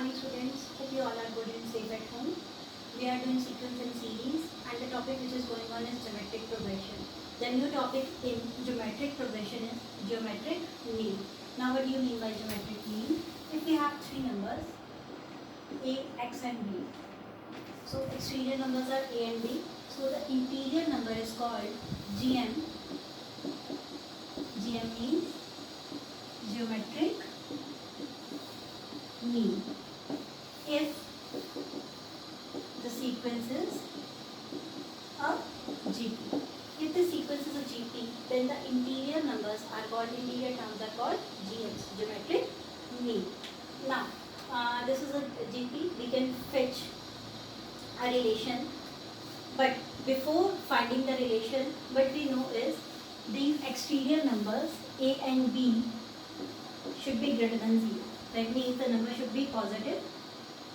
morning students. Hope you all are good and safe at home. We are doing sequence and series and the topic which is going on is geometric progression. The new topic in geometric progression is geometric mean. Now what do you mean by geometric mean? If we have three numbers a, x and b. So exterior numbers are a and b. So the interior number is called gm. Gm means geometric mean. If the sequence is a GP. If the sequence is a GP, then the interior numbers are called, interior terms are called GMs, geometric mean. Now, this is a GP, we can fetch a relation, but before finding the relation, what we know is these exterior numbers A and B should be greater than 0. That means the number should be positive.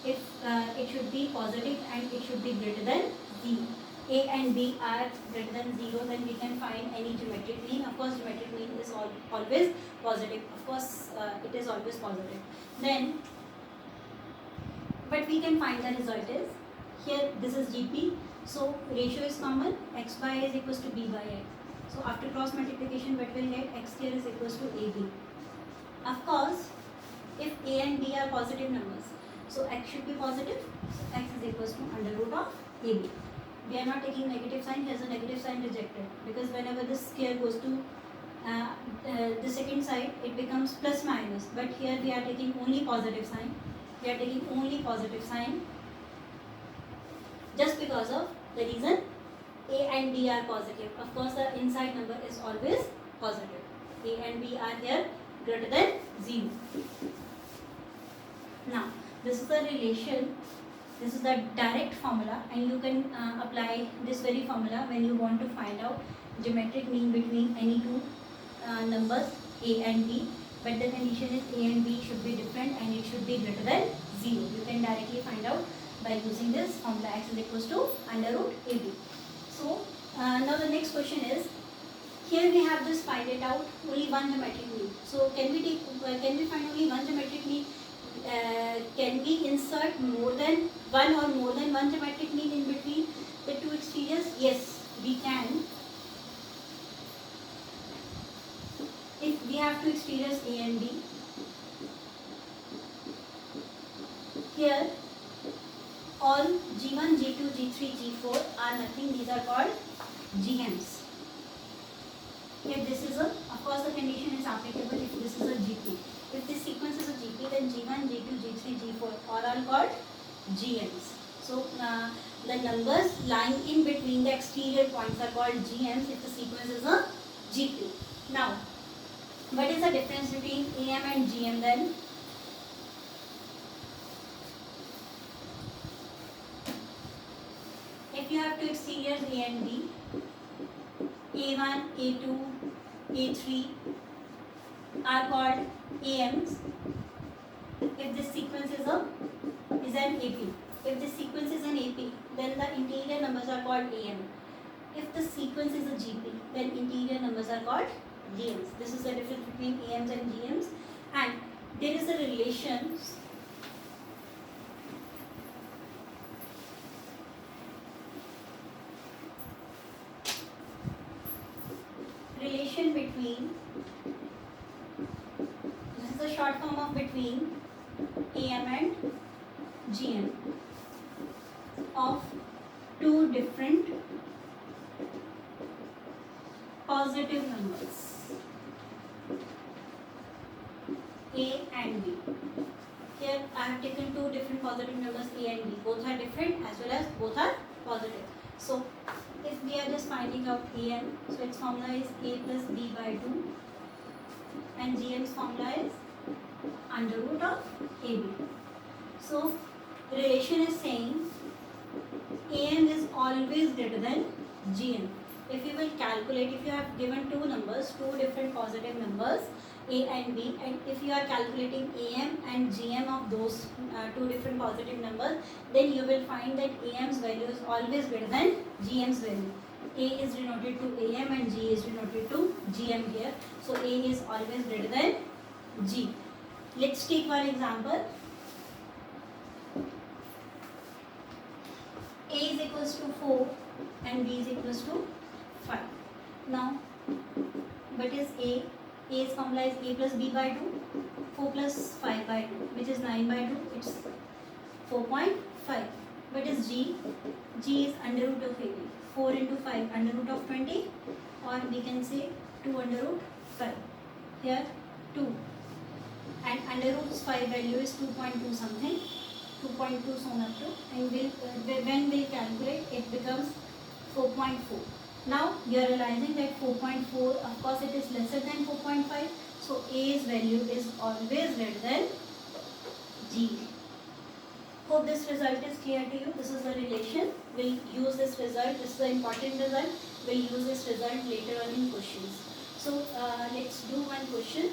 If it should be positive and it should be greater than 0. A and B are greater than 0, then we can find any geometric mean. Of course, geometric mean is always positive. Of course, it is always positive. Then, what we can find the result is, here this is GP. So, ratio is common, x by is equals to b by x. So, after cross multiplication, what will get x square is equals to AB. Of course, if A and B are positive numbers, so x should be positive, so x is equals to under root of AB. We are not taking negative sign, here is a negative sign rejected, because whenever this square goes to the second side, it becomes plus minus, but here we are taking only positive sign. We are taking only positive sign just because of the reason A and B are positive. Of course, the inside number is always positive. A and B are here greater than 0. Now, this is the relation, this is the direct formula, and you can apply this very formula when you want to find out geometric mean between any two numbers A and B. But the condition is A and B should be different and it should be greater than 0. You can directly find out by using this formula, x is equals to under root AB. So, now the next question is, here we have just find it out only one geometric mean. So, can we find only one geometric mean? Can we insert more than one or more than one geometric mean in between the two exteriors? Yes, we can. If we have two exteriors A and B, here all G1, G2, G3, G4 are nothing, these are called GMs. If this is a, of course the condition is applicable if this is a GP. If this sequence is a GP, then G1, G2, G3, G4 are all called GMs. So, the numbers lying in between the exterior points are called GMs if the sequence is a GP. Now, what is the difference between AM and GM then? If you have two exteriors A and B, A1, A2, A3 are called AMs if this sequence is an AP. If this sequence is an AP, then the interior numbers are called AM. If the sequence is a GP, then interior numbers are called GMs. This is the difference between AMs and GMs, and there is a relation between, this is the short form of between AM and GM of two different positive numbers A and B. Here I have taken two different positive numbers A and B. Both are different as well as both are positive. So, if we are just finding out AM, so its formula is A plus B by 2 and GM's formula is under root of AB. So, relation is saying AM is always greater than GM. If you will calculate, if you have given two numbers, two different positive numbers A and B, and if you are calculating AM and GM of those two different positive numbers, then you will find that AM's value is always greater than GM's value. A is denoted to AM and G is denoted to GM here. So A is always greater than G. Let's take one example. equals to 4 and b is equals to 5. Now, what is a? A is formula is a plus b by 2, 4 plus 5 by 2, which is 9 by 2, it's 4.5. What is g? G is under root of ab. 4 into 5 under root of 20, or we can say 2 under root 5. Here 2, and under root 5 value is 2.2 something, 2.2 so much to, and when we calculate it becomes 4.4. Now you are realizing that 4.4, of course it is lesser than 4.5, so A's value is always greater than G. Hope this result is clear to you. This is the relation. We'll use this result. This is the important result. We'll use this result later on in questions. So let's do one question.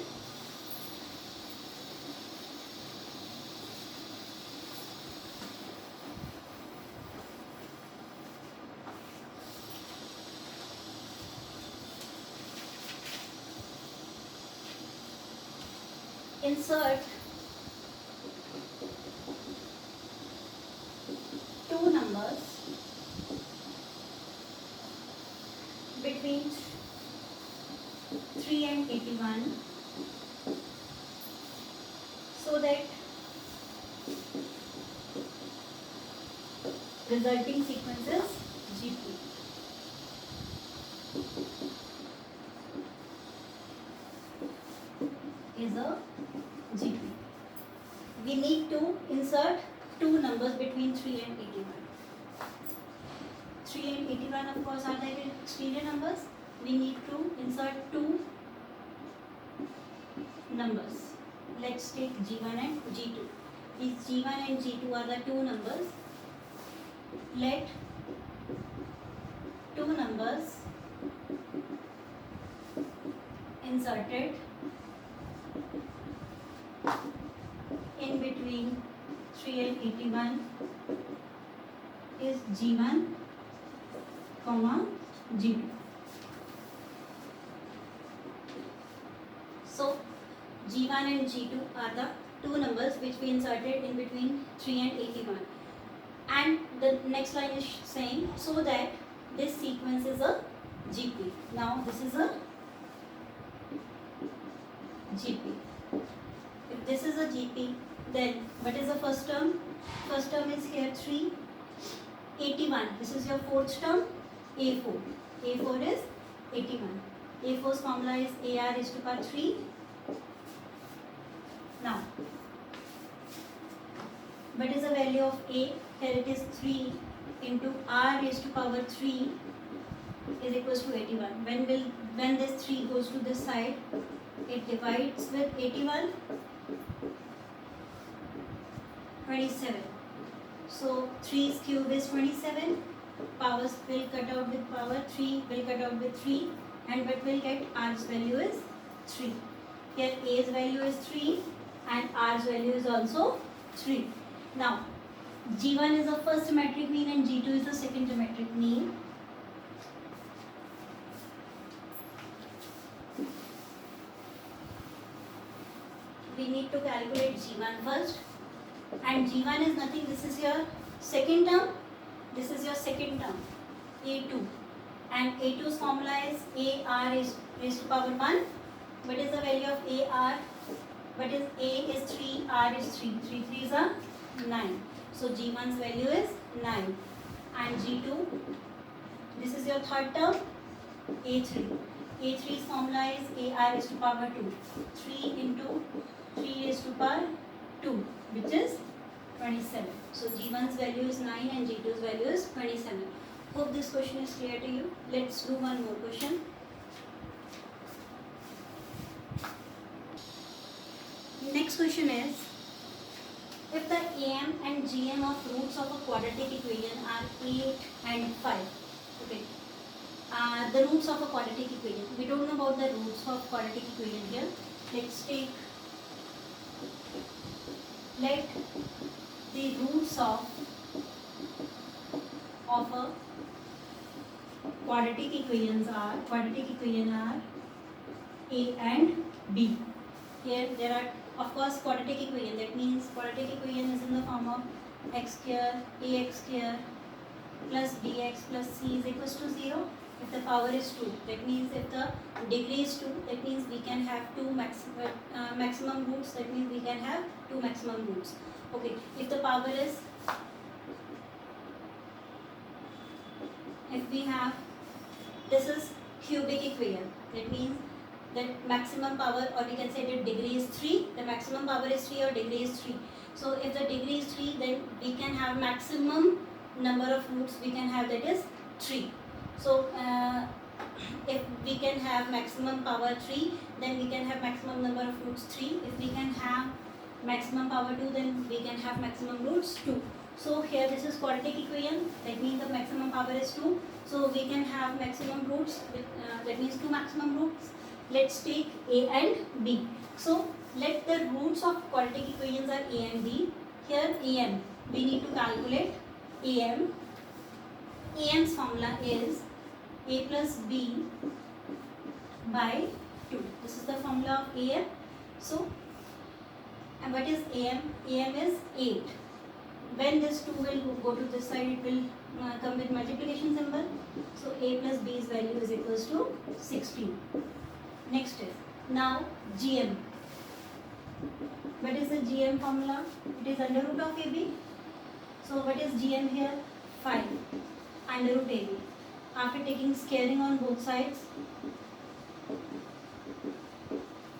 Insert two numbers between 3 and 81 so that resulting sequence is GP. Is a GP. We need to insert two numbers between 3 and 81. 3 and 81 of course are the exterior numbers. We need to insert two numbers. Let's take G1 and G2. These G1 and G2 are the two numbers. Let two numbers inserted in between 3 and 81 is G1, G2. So G1 and G2 are the two numbers which we inserted in between 3 and 81. And the next line is saying so that this sequence is a GP. Now this is a GP. If this is a GP, then what is the first term? First term is here 3, 81. This is your fourth term, A4. A4 is 81. A4's formula is AR raised to power 3. Now, what is the value of A? Here it is 3 into R raised to power 3 is equals to 81. When this 3 goes to this side, it divides with 81, 27. So 3's cube is 27. Powers will cut out with power, 3 will cut out with 3, and what will get? R's value is 3. Here A's value is 3 and R's value is also 3. Now G1 is the first symmetric mean and G2 is the second symmetric mean. We need to calculate G1 first, and G1 is nothing. This is your second term. This is your second term, A2, and A2's formula is AR raised to power 1. What is the value of AR? What is A is 3, R is 3. 3 3s are 9. So G1's value is 9, and G2. This is your third term, A3. A3's formula is AR raised to power 2. 3 into 3 raised to power 2, which is 27. So G1's value is 9 and G2's value is 27. Hope this question is clear to you. Let's do one more question. Next question is, if the AM and GM of roots of a quadratic equation are 8 and 5, okay, the roots of a quadratic equation, we don't know about the roots of quadratic equation here. Let's take, let the roots of a quadratic equation are A and B. Here there are, of course, quadratic equation. That means quadratic equation is in the form of x square, ax square plus bx plus c is equals to 0. If the power is 2, that means if the degree is 2, that means we can have two maximum roots, that means we can have two maximum roots. Okay, if the power is, if we have, this is cubic equation, that means that maximum power, or we can say that degree is 3, the maximum power is 3 or degree is 3. So if the degree is 3, then we can have maximum number of roots we can have, that is 3. So if we can have maximum power 3, then we can have maximum number of roots 3. If we can have maximum power 2, then we can have maximum roots 2. So here this is quadratic equation, that means the maximum power is 2. So we can have maximum roots, that means two maximum roots. Let's take a and b. So let the roots of quadratic equations are a and b. Here am, we need to calculate am. Am's formula is a plus b by 2. This is the formula of am. So, and what is am? Am is 8. When this 2 will go to this side, it will come with multiplication symbol. So a plus b's value is equals to 16. Next is now gm. What is the gm formula? It is under root of ab. So what is gm here? 5 under root ab. After taking squaring on both sides,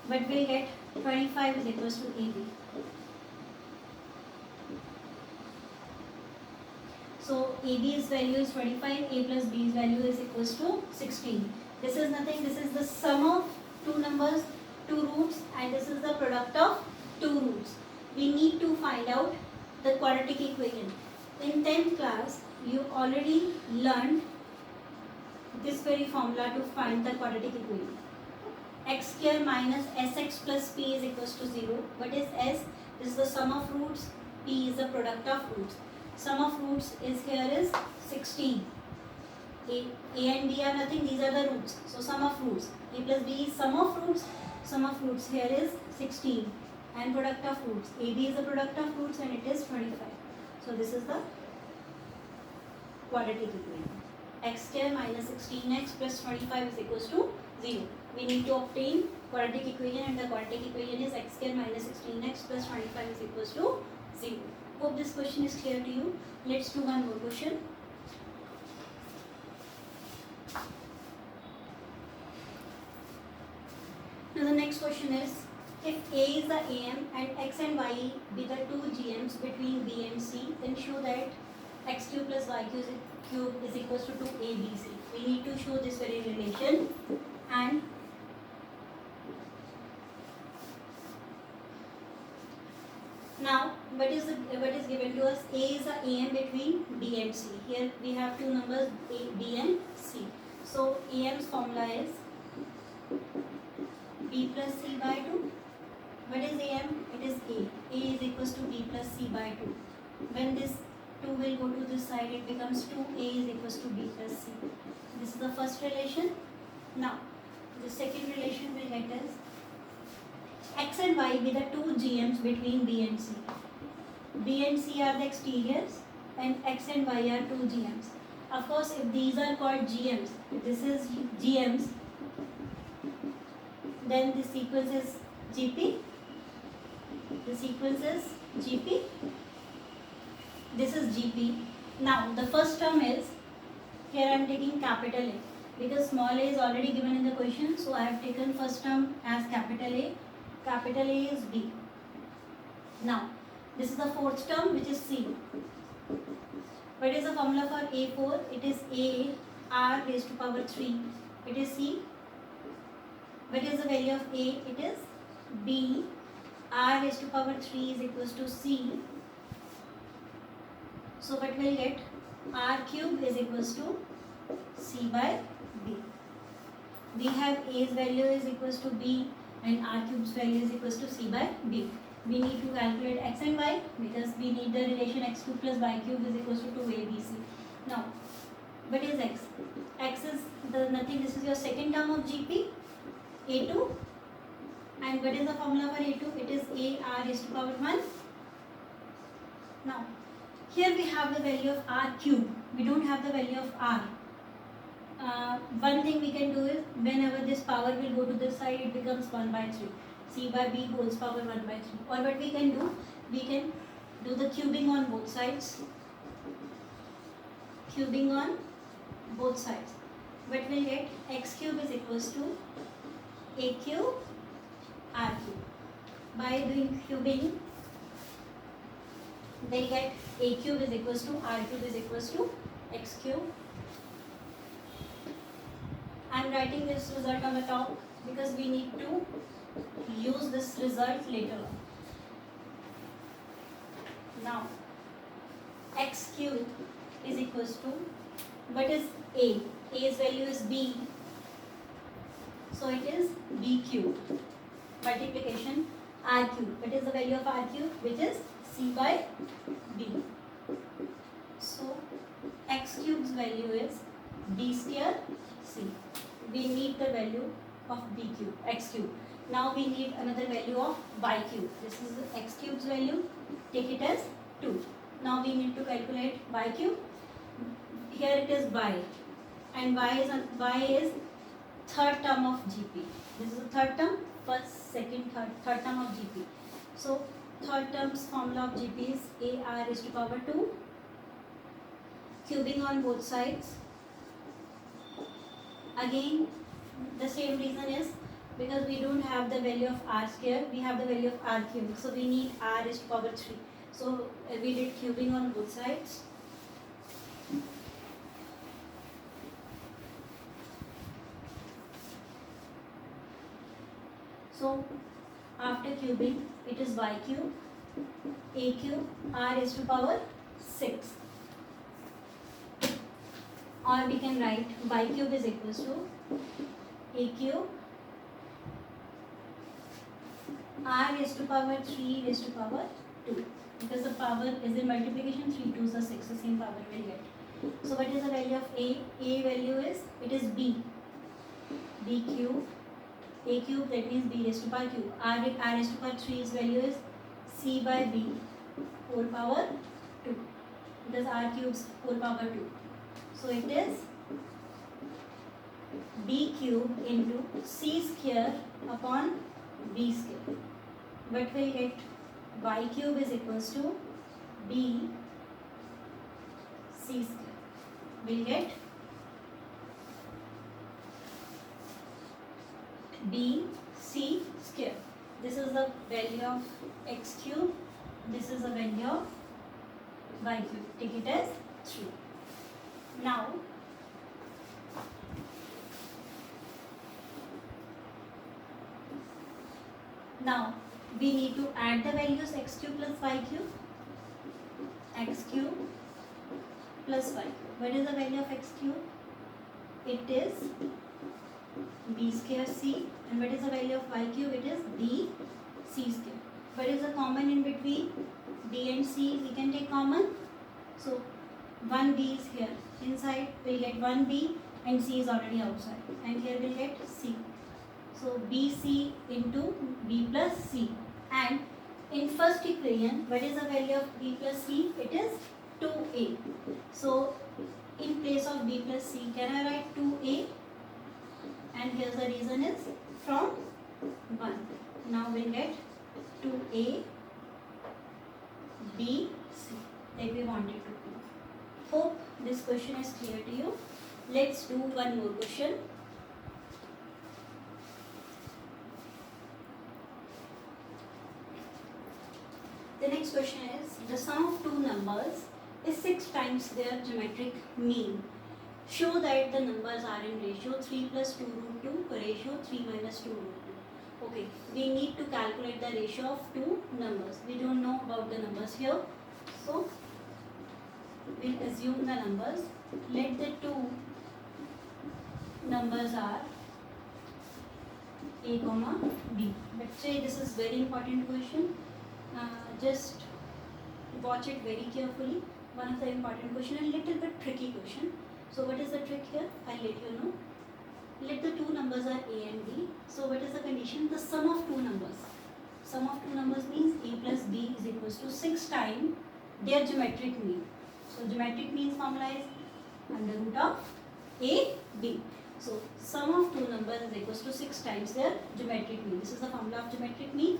but we'll get 25 is equals to ab. So ab's value is 25, a plus b's value is equals to 16. This is nothing, this is the sum of two numbers, two roots, and this is the product of two roots. We need to find out the quadratic equation. In 10th class, you already learned this very formula to find the quadratic equation. X square minus sx plus p is equals to 0. What is s? This is the sum of roots. P is the product of roots. Sum of roots is here is 16. A and b are nothing, these are the roots. So sum of roots. A plus b is sum of roots. Sum of roots here is 16. And product of roots. AB is the product of roots and it is 25. So this is the quadratic equation. X square minus 16x plus 25 is equals to 0. We need to obtain quadratic equation, and the quadratic equation is x square minus 16x plus 25 is equals to 0. Hope this question is clear to you. Let's do one more question. Now the next question is, if A is the AM and X and Y be the two GMs between B and C, then show that X cube plus Y cube is equals to 2ABC. We need to show this very relation, and now what is given to us? A is the AM between B and C. Here we have two numbers A, B and C. So AM's formula is B plus C by 2. What is AM? It is A. A is equals to B plus C by 2. When this 2 will go to this side, it becomes 2A is equals to B plus C. This is the first relation. Now, the second relation will get us X and Y be the two GMs between B and C. B and C are the exteriors and X and Y are two GMs. Of course, if these are called GMs, if this is GMs, then the sequence is GP. The sequence is GP. This is GP. Now, the first term is, here I am taking capital A because small a is already given in the question. So, I have taken first term as capital A. Capital A is B. Now, this is the fourth term, which is C. What is the formula for A4? It is A R raised to power 3. It is C. What is the value of A? It is B R raised to power 3 is equals to C. So what will get? R cube is equals to C by B. We have A's value is equals to B and R cube's value is equals to C by B. We need to calculate X and Y because we need the relation X cube plus Y cube is equals to 2ABC. Now, what is X? X is the nothing, this is your second term of GP, A2. And what is the formula for A2? It is A R raised to power 1. Now, here we have the value of R cube. we don't have the value of r. One thing we can do is whenever this power will go to this side, it becomes 1 by 3. C by b whole power 1 by 3. Or what we can do the cubing on both sides. Cubing on both sides. What we'll get, x cube is equals to a cube r cube. By doing cubing, we'll get a cube is equals to r cube is equals to x cube. I am writing this result on the top because we need to use this result later on. Now, x cube is equals to, what is a? A's value is b. So it is b cube. Multiplication r cube. What is the value of r cube? Which is c by b. So x cube's value is b square c. We need the value of b cube, x cube. Now we need another value of y cube. This is x cube's value. Take it as 2. Now we need to calculate y cube. Here it is y, and y is third term of GP. This is the third term, first, second, third term of GP. So third term's formula of GP is a r raised to power 2. Cubing on both sides. Again, the same reason is because we don't have the value of r square, we have the value of r cube. So we need r raised to power 3. So we did cubing on both sides. So after cubing, it is y cube, a cube, r raised to power 6. Or we can write y cube is equals to a cube, r raised to power 3 raised to power 2. Because the power is in multiplication, 3 2s are 6, the same power we will get. So what is the value of a? A value is, it is b cube. A cube, that means b raised to power cube. R raised to power 3's value is c by b whole power 2. Because r cube's whole power 2. So it is b cube into c square upon b square. But we'll get y cube is equals to b c square. We'll get b c square. This is the value of x cube. This is the value of y cube. Take it as 3. Now we need to add the values x cube plus y cube. X cube plus y cube. What is the value of x cube? It is b square c. And what is the value of y cube? It is b c square. What is the common in between? b and c we can take common. So 1b is here. Inside we'll get 1b and c is already outside. And here we'll get c. So bc into b plus c. And in first equation, what is the value of b plus c? It is 2a. So in place of b plus c, can I write 2a? And here's the reason is from 1. Now we'll get 2a b c that we wanted to do. Hope this question is clear to you. Let's do one more question. The next question is, the sum of two numbers is 6 times their geometric mean. Show that the numbers are in ratio 3 plus 2 root 2, ratio 3 minus 2 root 2. Okay, we need to calculate the ratio of two numbers. We don't know about the numbers here. So, we'll assume the numbers. Let the two numbers are a comma b. Let's say this is very important question. Just watch it very carefully. One of the important question, a little bit tricky question. So what is the trick here? I'll let you know. Let the two numbers are a and b. So what is the condition? The sum of two numbers. Sum of two numbers means a plus b is equals to 6 times their geometric mean. So geometric means formula is under root of a, b. So sum of two numbers is equals to 6 times their geometric mean. This is the formula of geometric mean.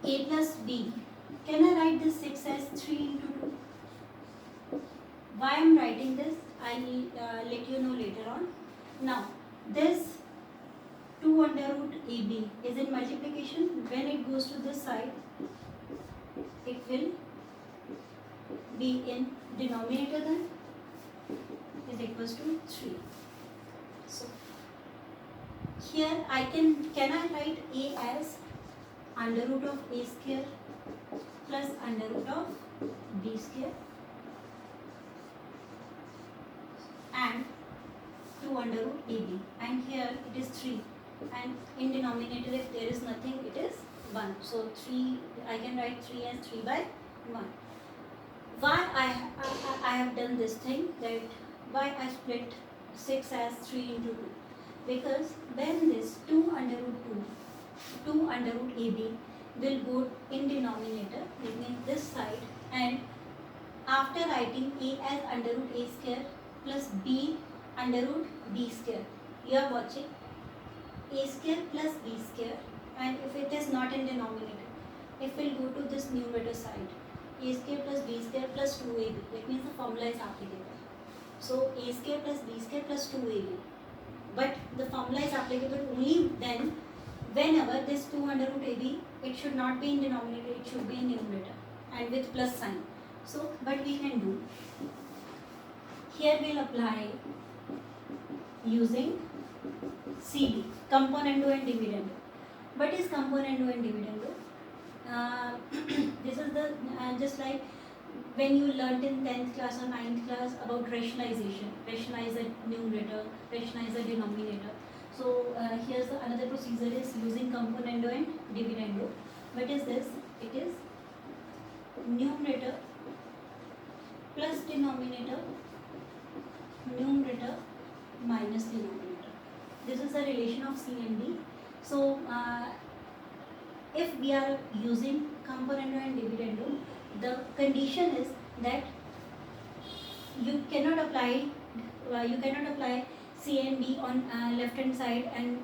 A plus b. Can I write this 6 as 3 into 2? Why I am writing this, I will let you know later on. Now, this 2 under root AB is in multiplication. When it goes to this side, it will be in denominator then, is equals to 3. So, here can I write A as under root of A square plus under root of B square and 2 under root AB, and here it is 3, and in denominator if there is nothing it is 1. So 3, I can write 3 as 3 by 1. Why I have done this thing, that why I split 6 as 3 into 2? Because when this 2 under root 2 under root AB will go in denominator, that means this side, and after writing A as under root A square plus B under root B square, you are watching A square plus B square, and if it is not in denominator, it will go to this numerator side, A square plus B square plus 2AB, that means the formula is applicable. So A square plus B square plus 2AB, but the formula is applicable only then whenever this 2 under root AB, it should not be in denominator, it should be in numerator and with plus sign. So what we can do, here we will apply using CD, componendo and dividendo. What is componendo and dividendo? This is the just like when you learnt in 10th class or 9th class about rationalization, rationalize the numerator, rationalize the denominator. So here's another procedure is using componendo and dividendo. What is this? It is numerator plus denominator, numerator minus denominator. This is the relation of C and D. So if we are using componendo and dividendo, the condition is that you cannot apply C and D on left hand side, and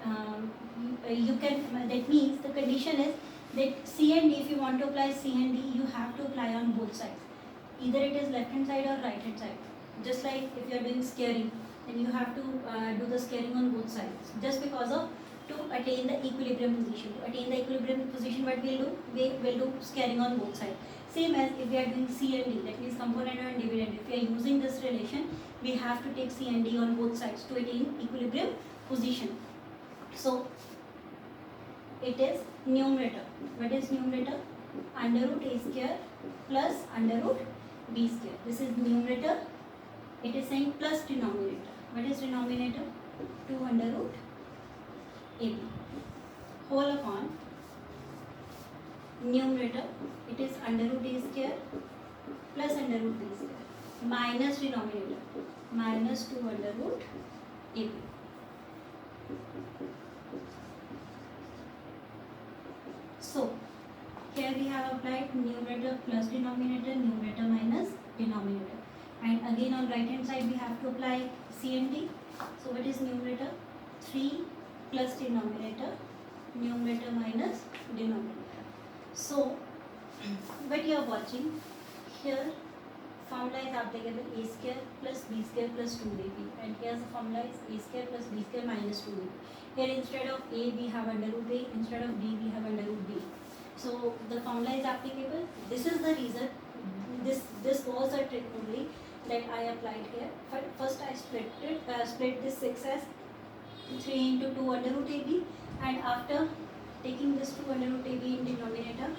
you can, that means the condition is that C and D, if you want to apply C and D, you have to apply on both sides, either it is left hand side or right hand side. Just like if you are doing scaling, then you have to do the scaling on both sides, just because of to attain the equilibrium position. To attain the equilibrium position, what we'll do, we will do scaling on both sides. Same as if we are doing C and D, that means componendo and dividend. If we are using this relation, we have to take C and D on both sides to attain equilibrium position. So it is numerator. What is numerator? Under root A square plus under root B square. This is numerator. It is saying plus denominator. What is denominator? 2 under root AB whole upon numerator, it is under root A square plus under root B square minus denominator minus 2 under root AB. So here we have applied numerator plus denominator, numerator minus denominator, and again on right hand side we have to apply C and D. So what is numerator? 3 plus denominator, numerator minus denominator. So what you are watching here, formula is applicable A square plus B square plus 2AB, and here's the formula is A square plus B square minus 2AB. Here instead of A we have under root A, instead of B we have under root B. So the formula is applicable. This is the reason, this was a trick only that I applied here. But first I split this 6 as 3 into 2 under root AB, and after taking this 2 under root AB in denominator,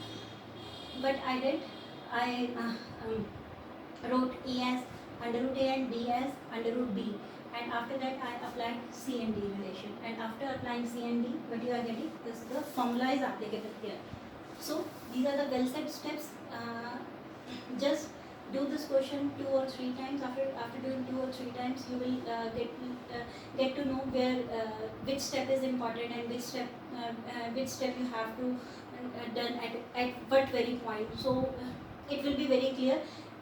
what I did, I wrote A as under root A and B as under root B, and after that I applied C and D relation, and after applying C and D, what you are getting is the formula is applicable here. So these are the well set steps. Just do this question 2 or 3 times. After doing 2 or 3 times, you will get to know where which step is important and which step you have to done at what very point. So it will be very clear.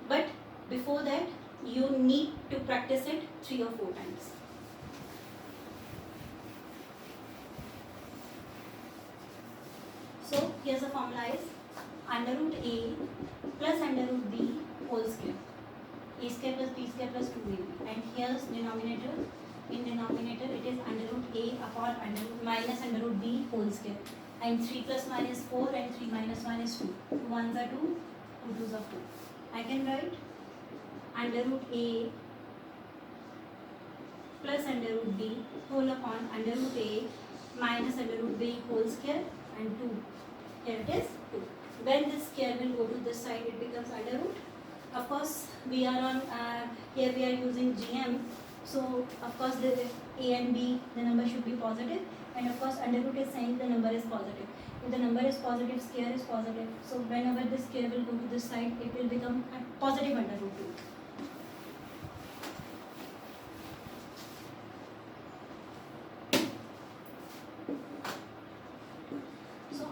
But before that, you need to practice it 3 or 4 times. So here's the formula is under root a plus under root b whole square. A square plus b square plus 2ab. And here's denominator. In denominator it is under root a upon under root minus under root b whole square. And 3 plus 1 is 4 and 3 minus 1 is 2. 2 1s are 2, 2 2s are 4. I can write under root a plus under root b whole upon under root a minus under root b whole square and 2. Here it is 2. When this square will go to this side, it becomes under root. Of course, we are on here we are using GM, so of course the a and b, the number should be positive, and of course under root is saying the number is positive. If the number is positive, square is positive. So whenever this square will go to this side, it will become a positive under root 2.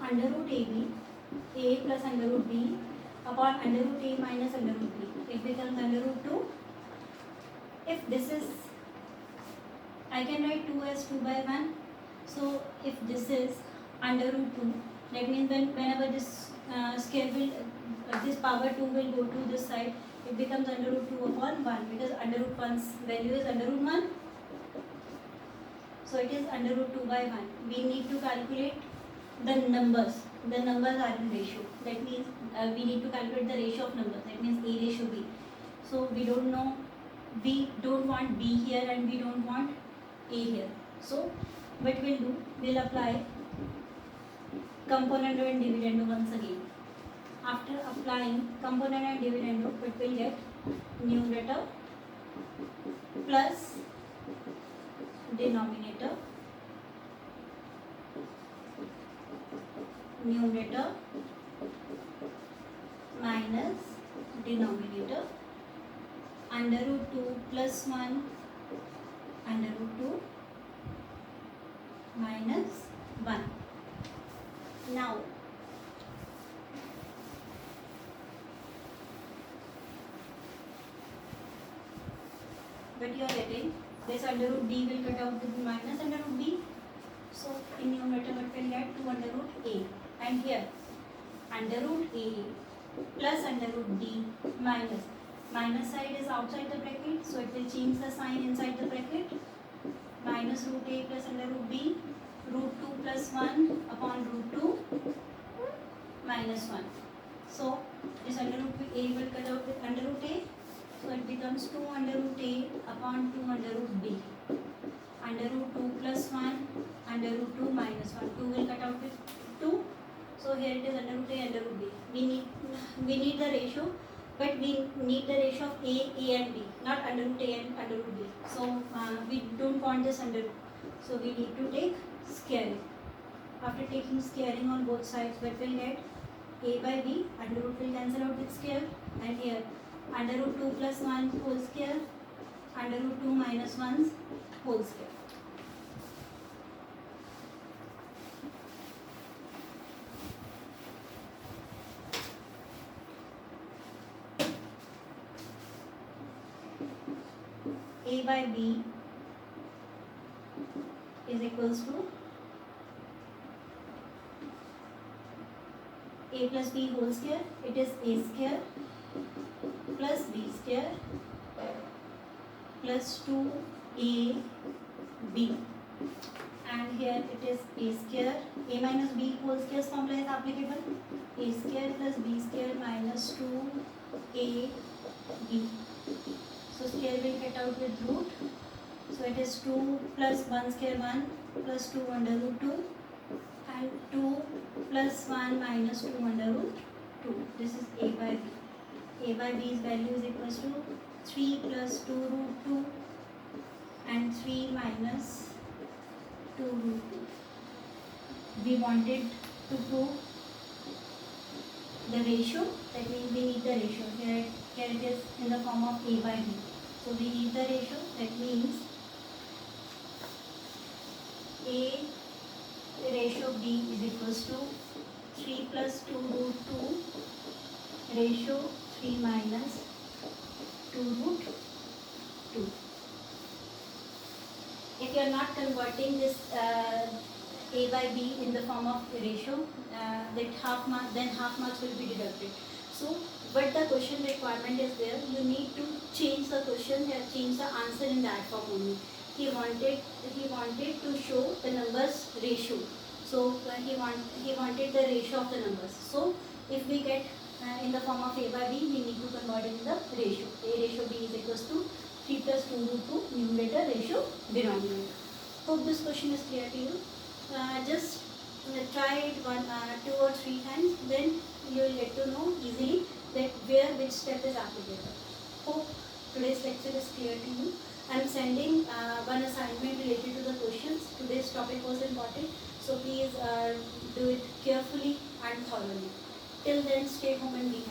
Under root AB, a plus under root b upon under root a minus under root b. It becomes under root 2. If this is, I can write 2 as 2 by 1. So if this is under root 2, that means whenever this square will, this power 2 will go to this side, it becomes under root 2 upon 1, because under root 1's value is under root 1. So it is under root 2 by 1. We need to calculate the numbers are in ratio. That means we need to calculate the ratio of numbers. That means a ratio b. So we don't know, we don't want b here and we don't want a here. So what we'll do, we'll apply component and dividend once again. After applying component and dividend, what we'll get, numerator plus denominator, numerator minus denominator, under root 2 plus 1 under root 2 minus 1. Now what you are getting, this under root d will cut out with minus under root b. So in numerator what will get, 2 under root a. And here under root a plus under root d minus side is outside the bracket, so it will change the sign inside the bracket. Minus root a plus under root b, root 2 plus 1 upon root 2 minus 1. So this under root a will cut out with under root a, so it becomes 2 under root a upon 2 under root b. Under root 2 plus 1 under root 2 minus 1. 2 will cut out with 2. So here it is under root a under root b. We need the ratio, but we need the ratio of a and b, not under root a and under root b. So we don't want this under root. So we need to take squaring. After taking squaring on both sides, what will get, a by b, under root will cancel out with square, and here under root 2 plus 1 whole square, under root 2 minus 1 whole square. A by b is equals to a plus b whole square. It is a square plus b square plus 2ab, and here it is a square, a minus b whole square formula is applicable, a square plus b square minus 2ab. So square will get out with root, so it is 2 plus 1 square 1 plus 2 under root 2 and 2 plus 1 minus 2 under root 2. This is a by b. A by b's value is equals to 3 plus 2 root 2 and 3 minus 2 root 2. We wanted to prove the ratio, that means we need the ratio. Here it is in the form of a by b. So we need the ratio, that means a ratio b is equals to 3 plus 2 root 2 ratio 3 minus 2 root 2. If you are not converting this a by b in the form of ratio, then half marks will be deducted. So, but the question requirement is there. You need to change the question or change the answer in that form only. He wanted to show the numbers ratio. So he wanted the ratio of the numbers. So if we get in the form of a by b, we need to convert in the ratio. A ratio b is equals to 3 plus 2 root 2 numerator ratio denominator. Hope this question is clear to you. Just try it 2 or 3 times, then you will get to know easily that which step is applicable. Hope today's lecture is clear to you. I am sending one assignment related to the questions. Today's topic was important, so please do it carefully and thoroughly. Till then, stay home and be